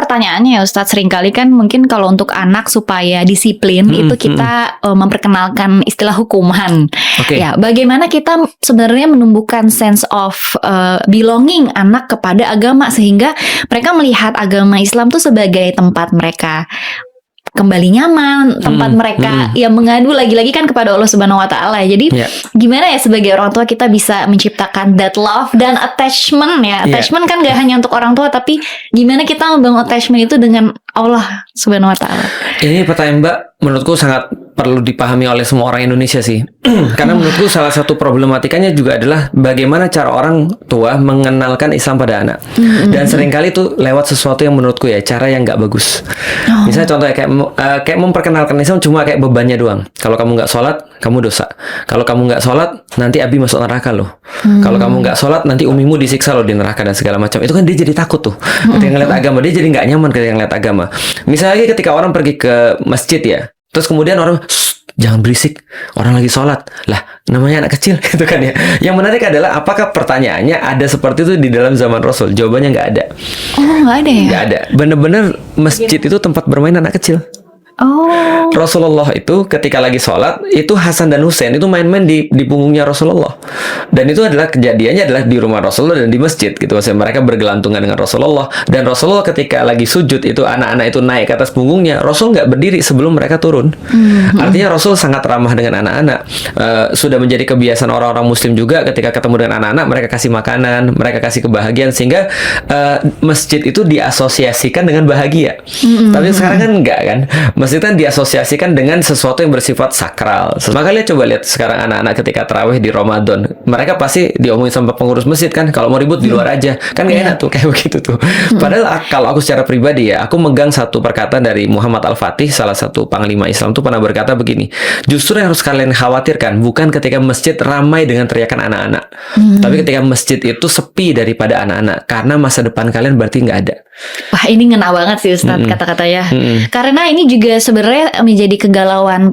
pertanyaannya ya Ustadz, seringkali kan mungkin kalau untuk anak supaya disiplin itu kita memperkenalkan istilah hukuman. Oke. Ya, bagaimana kita sebenarnya menumbuhkan sense of belonging anak kepada agama sehingga mereka melihat agama Islam tuh sebagai tempat mereka kembali nyaman, tempat mereka yang mengadu lagi-lagi kan kepada Allah Subhanahu wa taala. Jadi gimana ya sebagai orang tua kita bisa menciptakan that love dan attachment ya. Attachment kan gak hanya untuk orang tua, tapi gimana kita membangun attachment itu dengan Allah Subhanahu wa taala. Ini pertanyaan Mbak menurutku sangat perlu dipahami oleh semua orang Indonesia sih. Karena menurutku salah satu problematikanya juga adalah bagaimana cara orang tua mengenalkan Islam pada anak. Dan seringkali itu lewat sesuatu yang menurutku ya cara yang nggak bagus. Misalnya contohnya kayak memperkenalkan Islam cuma kayak bebannya doang. Kalau kamu nggak sholat, kamu dosa. Kalau kamu nggak sholat, nanti Abi masuk neraka loh. Kalau kamu nggak sholat, nanti umimu disiksa loh di neraka dan segala macam. Itu kan dia jadi takut tuh. Ketika ngeliat agama, dia jadi nggak nyaman ketika ngeliat agama. Misalnya ketika orang pergi ke masjid ya, terus kemudian orang jangan berisik, orang lagi sholat lah, namanya anak kecil gitu kan ya. Yang menarik adalah apakah pertanyaannya ada seperti itu di dalam zaman Rasul? Jawabannya nggak ada. Oh, nggak ada ya? Nggak ada. Bener-bener masjid itu tempat bermain anak kecil. Oh. Rasulullah itu ketika lagi sholat, itu Hasan dan Husain itu main-main di punggungnya Rasulullah. Dan itu adalah kejadiannya adalah di rumah Rasulullah dan di masjid gitu. Maksudnya mereka bergelantungan dengan Rasulullah. Dan Rasulullah ketika lagi sujud itu anak-anak itu naik ke atas punggungnya. Rasul nggak berdiri sebelum mereka turun. Artinya Rasul sangat ramah dengan anak-anak. Sudah menjadi kebiasaan orang-orang Muslim juga ketika ketemu dengan anak-anak mereka kasih makanan, mereka kasih kebahagiaan sehingga masjid itu diasosiasikan dengan bahagia. Tapi sekarang kan enggak kan. Masjid kan diasosiasikan dengan sesuatu yang bersifat sakral. Maka lihat coba lihat sekarang anak-anak ketika tarawih di Ramadan, mereka pasti diomongin sama pengurus masjid kan, kalau mau ribut di luar aja. Kan gak enak tuh kayak begitu tuh. Padahal kalau aku secara pribadi ya, aku megang satu perkataan dari Muhammad Al-Fatih, salah satu panglima Islam tuh pernah berkata begini, justru yang harus kalian khawatirkan bukan ketika masjid ramai dengan teriakan anak-anak, tapi ketika masjid itu sepi daripada anak-anak, karena masa depan kalian berarti nggak ada. Wah, ini ngena banget sih Ustadz kata-katanya. Karena ini juga sebenarnya menjadi kegalauan